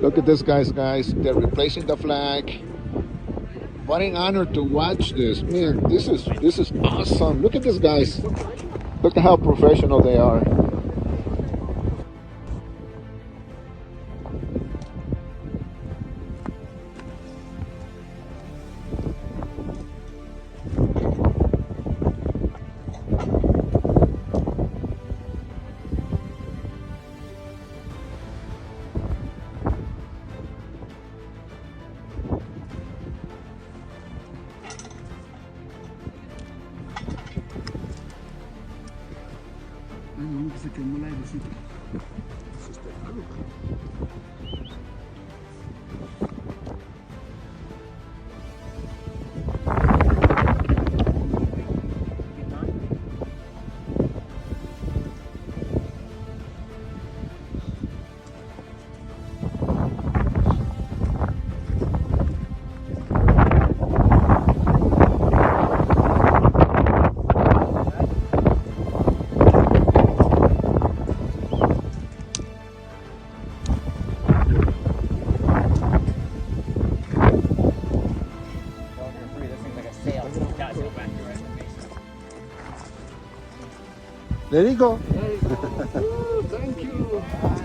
Look at this, guys. They're replacing the flag. What an honor to watch this. Man, this is awesome. Look at this, guys. Look at how professional they are. No, que se quemó la airecito. There you go. There you go. Ooh, thank you.